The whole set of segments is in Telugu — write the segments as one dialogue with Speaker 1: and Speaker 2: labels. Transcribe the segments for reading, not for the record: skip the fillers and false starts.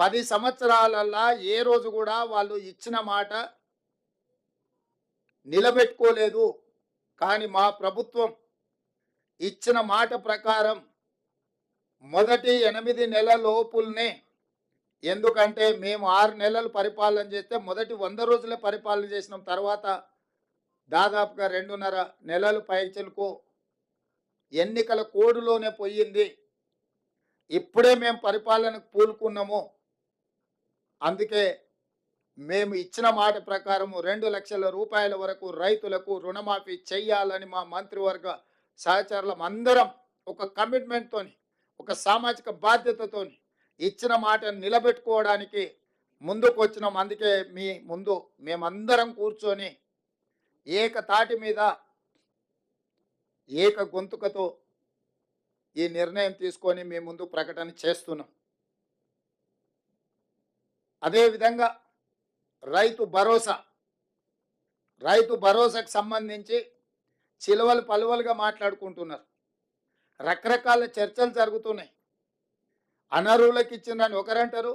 Speaker 1: 10 సంవత్సరాలల్లా ఏ రోజు కూడా వాళ్ళు ఇచ్చిన మాట నిలబెట్టుకోలేదు. కానీ మా ప్రభుత్వం ఇచ్చిన మాట ప్రకారం మొదటి 8 నెలల లోపుల్నే, ఎందుకంటే మేము 6 నెలలు పరిపాలన చేస్తే మొదటి 100 రోజులే పరిపాలన చేసినాం. తర్వాత దాదాపుగా 2.5 నెలలు పైచిలుకు ఎన్నికల కోడ్‌లోనే పోయింది. ఇప్పుడే మేము పరిపాలనకు పూనుకున్నాము. అందుకే మేము ఇచ్చిన మాట ప్రకారం 2 లక్షల రూపాయల వరకు రైతులకు రుణమాఫీ చెయ్యాలని మా మంత్రివర్గ సహచరులం అందరం ఒక కమిట్మెంట్‌తోని, ఒక సామాజిక బాధ్యతతోని ఇచ్చిన మాటను నిలబెట్టుకోవడానికి ముందుకొచ్చినాం. అందుకే మీ ముందు మేమందరం కూర్చొని ఏకతాటి మీద ఏక గొంతుకతో ఈ నిర్ణయం తీసుకొని మీ ముందు ప్రకటన చేస్తున్నాం. అదేవిధంగా రైతు భరోసా, రైతు భరోసాకు సంబంధించి చిలవలు పలువలుగా మాట్లాడుకుంటున్నారు. రకరకాల చర్చలు జరుగుతున్నాయి. అనర్హులకు ఇచ్చిందని ఒకరంటారు,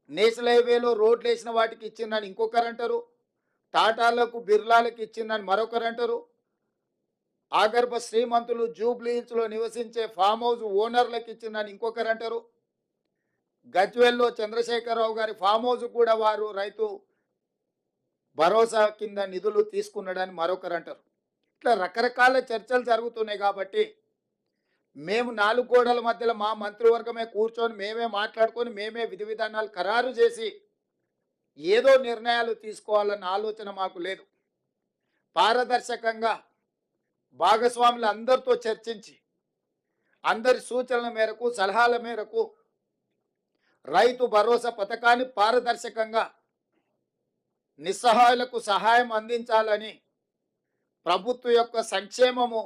Speaker 1: నేషనల్ హైవేలో రోడ్లు వేసిన వాటికి ఇచ్చిందని ఇంకొకరంటారు, టాటాలకు బిర్లాలకు ఇచ్చిందని మరొకరంటారు, ఆగర్భ శ్రీమంతులు జూబ్లీహిల్స్లో నివసించే ఫామ్ హౌస్ ఓనర్లకు ఇచ్చిందని ఇంకొకరంటారు, గజ్వేల్లో చంద్రశేఖరరావు గారి ఫామ్ హౌస్ కూడా వారు రైతు భరోసా కింద నిధులు తీసుకున్నాడని మరొకరంటారు. ఇట్లా రకరకాల చర్చలు జరుగుతున్నాయి. కాబట్టి మేము 4 గోడల మధ్యలో మా మంత్రివర్గమే కూర్చొని మేమే మాట్లాడుకొని మేమే విధి విధానాలు ఖరారు చేసి ఏదో నిర్ణయాలు తీసుకోవాలన్న ఆలోచన మాకు లేదు. పారదర్శకంగా భాగస్వాములు అందరితో చర్చించి అందరి సూచనల మేరకు, సలహాల మేరకు రైతు భరోసా పథకాన్ని పారదర్శకంగా నిస్సహాయులకు సహాయం అందించాలని, ప్రభుత్వం యొక్క సంక్షేమము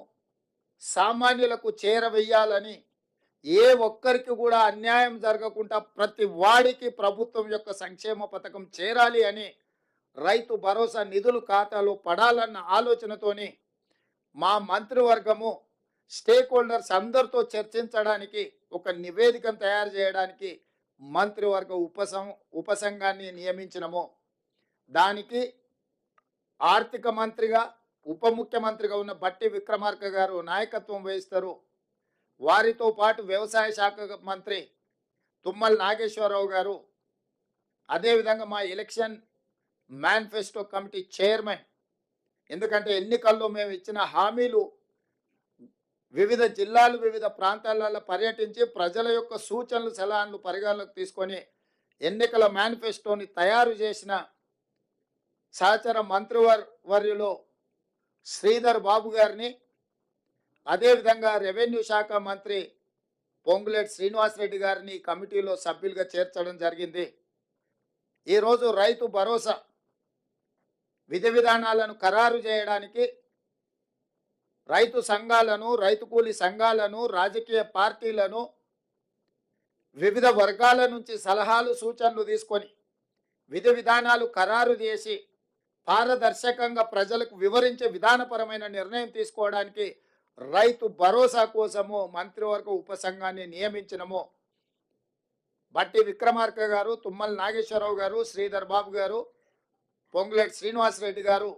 Speaker 1: సామాన్యులకు చేరవేయాలని, ఏ ఒక్కరికి కూడా అన్యాయం జరగకుండా ప్రతి వాడికి ప్రభుత్వం యొక్క సంక్షేమ పథకం చేరాలి అని, రైతు భరోసా నిధులు ఖాతాలో పడాలన్న ఆలోచనతోని మా మంత్రివర్గము స్టేక్ హోల్డర్స్ అందరితో చర్చించడానికి ఒక నివేదికను తయారు చేయడానికి మంత్రివర్గ ఉపసంఘాన్ని నియమించినము. దానికి ఆర్థిక మంత్రిగా, ఉప ముఖ్యమంత్రిగా ఉన్న బట్టి విక్రమార్క గారు నాయకత్వం వహిస్తారు. వారితో పాటు వ్యవసాయ శాఖ మంత్రి తుమ్మల నాగేశ్వరరావు గారు, అదేవిధంగా మా ఎలక్షన్ మేనిఫెస్టో కమిటీ చైర్మన్, ఎందుకంటే ఎన్నికల్లో మేము ఇచ్చిన హామీలు వివిధ జిల్లాలు, వివిధ ప్రాంతాలలో పర్యటించి ప్రజల యొక్క సూచనలు, సలహాలు పరిగణలోకి తీసుకొని ఎన్నికల మేనిఫెస్టోని తయారు చేసిన సహచర మంత్రివర్యులు శ్రీధర్ బాబు గారిని, అదేవిధంగా రెవెన్యూ శాఖ మంత్రి పొంగులేటి శ్రీనివాసరెడ్డి గారిని కమిటీలో సభ్యులుగా చేర్చడం జరిగింది. ఈరోజు రైతు భరోసా విధి విధానాలను ఖరారు చేయడానికి రైతు సంఘాలను, రైతు కూలీ సంఘాలను, రాజకీయ పార్టీలను, వివిధ వర్గాల నుంచి సలహాలు, సూచనలు తీసుకొని విధి విధానాలు ఖరారు చేసి పారదర్శకంగా ప్రజలకు వివరించే విధానపరమైన నిర్ణయం తీసుకోవడానికి రైతు భరోసా కోసము మంత్రివర్గ ఉపసంఘాన్ని నియమించినము. బట్టి విక్రమార్క గారు, తుమ్మల నాగేశ్వరరావు గారు, శ్రీధర్ బాబు గారు, పొంగులేటి శ్రీనివాసరెడ్డి గారు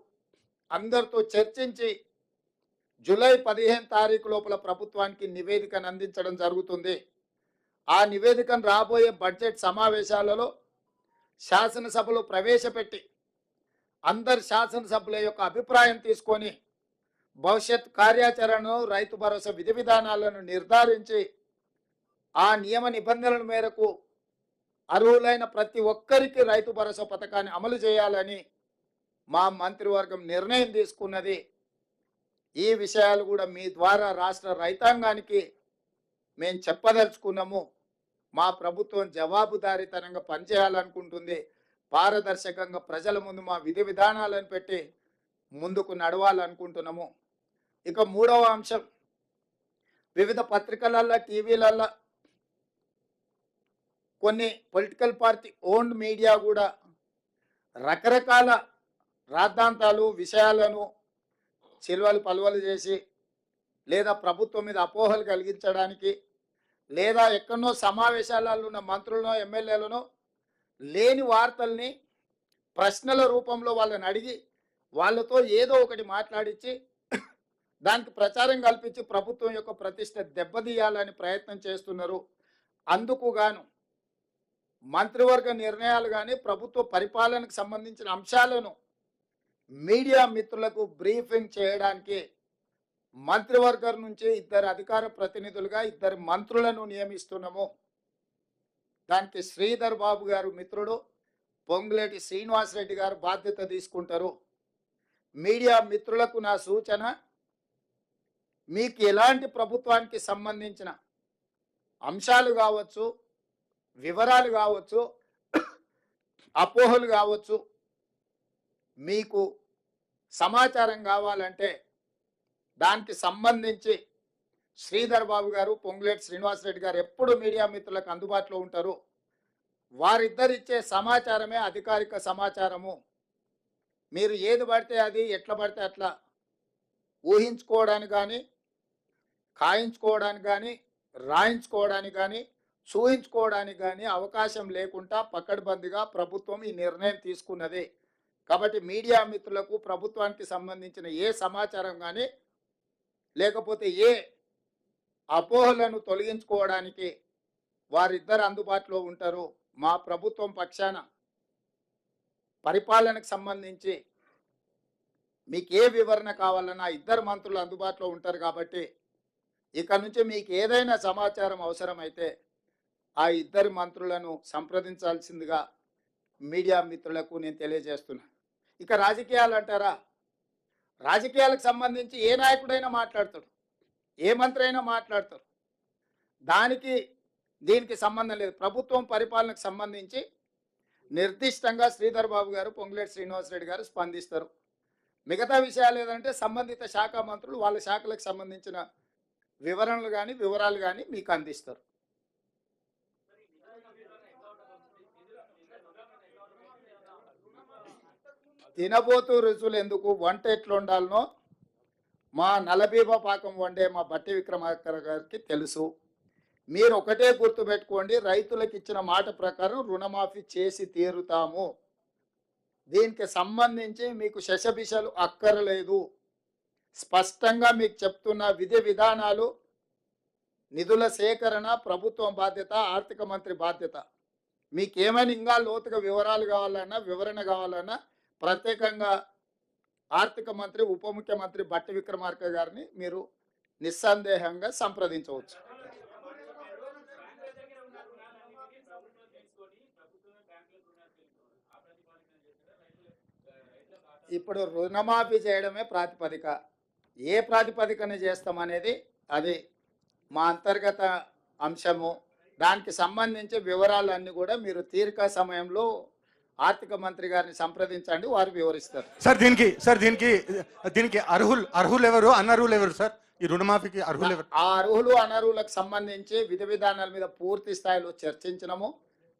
Speaker 1: అందరితో చర్చించి జూలై 15 తారీఖు లోపల ప్రభుత్వానికి నివేదికను అందించడం జరుగుతుంది. ఆ నివేదికను రాబోయే బడ్జెట్ సమావేశాలలో శాసనసభలో ప్రవేశపెట్టి అందరి శాసనసభ్యుల యొక్క అభిప్రాయం తీసుకొని భవిష్యత్ కార్యాచరణను, రైతు భరోసా విధి విధానాలను నిర్ధారించి ఆ నియమ నిబంధనల మేరకు అర్హులైన ప్రతి ఒక్కరికి రైతు భరోసా పథకాన్ని అమలు చేయాలని మా మంత్రివర్గం నిర్ణయం తీసుకున్నది. ఈ విషయాలు కూడా మీ ద్వారా రాష్ట్ర రైతాంగానికి మేము చెప్పదలుచుకున్నాము. మా ప్రభుత్వం జవాబుదారీతనంగా పనిచేయాలనుకుంటుంది. పారదర్శకంగా ప్రజల ముందు మా విధి విధానాలను పెట్టి ముందుకు నడవాలనుకుంటున్నాము. ఇక 3వ అంశం, వివిధ పత్రికలల్లో, టీవీలల్లో కొన్ని పొలిటికల్ పార్టీ ఓన్డ్ మీడియా కూడా రకరకాల రాద్ధాంతాలు, విషయాలను చిలువలు పలువలు చేసి లేదా ప్రభుత్వం మీద అపోహలు కలిగించడానికి లేదా ఎక్కడో సమావేశాలలో ఉన్న మంత్రులను, ఎమ్మెల్యేలను లేని వార్తల్ని ప్రశ్నల రూపంలో వాళ్ళని అడిగి వాళ్ళతో ఏదో ఒకటి మాట్లాడించి దానికి ప్రచారం కల్పించి ప్రభుత్వం యొక్క ప్రతిష్ట దెబ్బతీయాలని ప్రయత్నం చేస్తున్నారు. అందుకు గాను మంత్రివర్గ నిర్ణయాలు కానీ ప్రభుత్వ పరిపాలనకు సంబంధించిన అంశాలను మీడియా మిత్రులకు బ్రీఫింగ్ చేయడానికి మంత్రివర్గం నుంచి 2 అధికార ప్రతినిధులుగా 2 మంత్రులను నియమిస్తున్నాము. దానికి శ్రీధర్ బాబు గారు మిత్రుడు, పొంగులేటి శ్రీనివాసరెడ్డి గారు బాధ్యత తీసుకుంటారు. మీడియా మిత్రులకు నా సూచన, మీకు ఎలాంటి ప్రభుత్వానికి సంబంధించిన అంశాలు కావచ్చు, వివరాలు కావచ్చు, అపోహలు కావచ్చు, మీకు సమాచారం కావాలంటే దానికి సంబంధించి శ్రీధర్ బాబు గారు, పొంగులేటి శ్రీనివాసరెడ్డి గారు ఎప్పుడు మీడియా మిత్రులకు అందుబాటులో ఉంటారు. వారిద్దరిచ్చే సమాచారమే అధికారిక సమాచారము. మీరు ఏది పడితే అది, ఎట్లా పడితే అట్లా ఊహించుకోవడానికి కానీ, ఖాయించుకోవడానికి కానీ, రాయించుకోవడానికి కానీ, చూయించుకోవడానికి కానీ అవకాశం లేకుండా పకడ్బందీగా ప్రభుత్వం ఈ నిర్ణయం తీసుకున్నది. కాబట్టి మీడియా మిత్రులకు ప్రభుత్వానికి సంబంధించిన ఏ సమాచారం కానీ, లేకపోతే ఏ అపోహలను తొలగించుకోవడానికి వారిద్దరు అందుబాటులో ఉంటారు. మా ప్రభుత్వం పక్షాన పరిపాలనకు సంబంధించి మీకు ఏ వివరణ కావాలన్నా 2 మంత్రులు అందుబాటులో ఉంటారు. కాబట్టి ఇక నుంచి మీకు ఏదైనా సమాచారం అవసరమైతే ఆ 2 మంత్రులను సంప్రదించాల్సిందిగా మీడియా మిత్రులకు నేను తెలియజేస్తున్నా. ఇక రాజకీయాలు అంటారా, రాజకీయాలకు సంబంధించి ఏ నాయకుడైనా మాట్లాడతాడు, ఏ మంత్రి అయినా మాట్లాడతారు. దానికి దీనికి సంబంధం లేదు. ప్రభుత్వం పరిపాలనకు సంబంధించి నిర్దిష్టంగా శ్రీధర్ బాబు గారు, పొంగులేటి శ్రీనివాసరెడ్డి గారు స్పందిస్తారు. మిగతా విషయాలు ఏదంటే సంబంధిత శాఖ మంత్రులు వాళ్ళ శాఖలకు సంబంధించిన వివరణలు కానీ, వివరాలు కానీ మీకు అందిస్తారు. తినబోతూ రుచులు ఎందుకు, వంట ఎట్లా ఉండాలనో మా నలబీబ పాకం వండే మా బట్టి విక్రమార్క గారికి తెలుసు. మీరు ఒకటే గుర్తుపెట్టుకోండి, రైతులకు ఇచ్చిన మాట ప్రకారం రుణమాఫీ చేసి తీరుతాము. దీనికి సంబంధించి మీకు శశబిషలు అక్కర్లేదు. స్పష్టంగా మీకు చెప్తున్న విధి విధానాలు, నిధుల సేకరణ ప్రభుత్వం బాధ్యత, ఆర్థిక మంత్రి బాధ్యత. మీకేమైనా ఇంకా లోతుగా వివరాలు కావాలన్నా, వివరణ కావాలన్నా ప్రత్యేకంగా ఆర్థిక మంత్రి, ఉప ముఖ్యమంత్రి బట్టి విక్రమార్క గారిని మీరు నిస్సందేహంగా సంప్రదించవచ్చు. ఇప్పుడు రుణమాఫీ చేయడమే ప్రాతిపదిక. ఏ ప్రాతిపదికన చేస్తామనేది అది మా అంతర్గత అంశము. దానికి సంబంధించి వివరాలన్నీ కూడా మీరు తీరిక సమయంలో ఆర్థిక మంత్రి గారిని సంప్రదించండి, వారు వివరిస్తారు.
Speaker 2: దీనికి అర్హులు ఎవరు, అనర్హులు ఎవరు సార్? ఈ రుణమాఫీకి అర్హులు ఎవరు?
Speaker 1: ఆ అర్హులు అనర్హులకు సంబంధించి విధి విధానాల మీద పూర్తి స్థాయిలో చర్చించినము.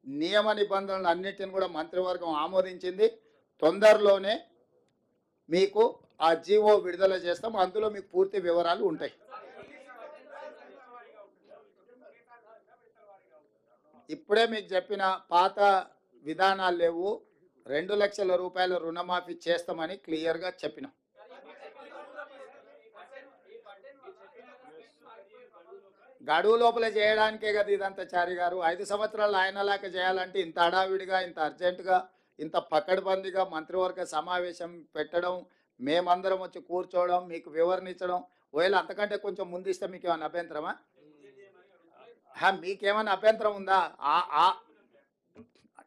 Speaker 1: నియమ నిబంధనలు అన్నిటిని కూడా మంత్రివర్గం ఆమోదించింది. తొందరలోనే మీకు ఆ జీవో విడుదల చేస్తాం. అందులో మీకు పూర్తి వివరాలు ఉంటాయి. ఇప్పుడే మీకు చెప్పిన పాత విధానాలు లేవు. 2 లక్షల రూపాయల రుణమాఫీ చేస్తామని క్లియర్గా చెప్పినాం. గడువు లోపల చేయడానికే కదా ఇదంతా చారి గారు. 5 సంవత్సరాలు ఆయనలాగా చేయాలంటే ఇంత హడావిడిగా, ఇంత అర్జెంటుగా, ఇంత పకడ్బందీగా మంత్రివర్గ సమావేశం పెట్టడం, మేమందరం వచ్చి కూర్చోవడం, మీకు వివరణ ఇచ్చడం, ఒకవేళ అంతకంటే కొంచెం ముందిస్తే మీకు ఏమైనా అభ్యంతరమా? మీకేమైనా అభ్యంతరం ఉందా?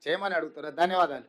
Speaker 1: చేయమని అడుగుతారా? ధన్యవాదాలు.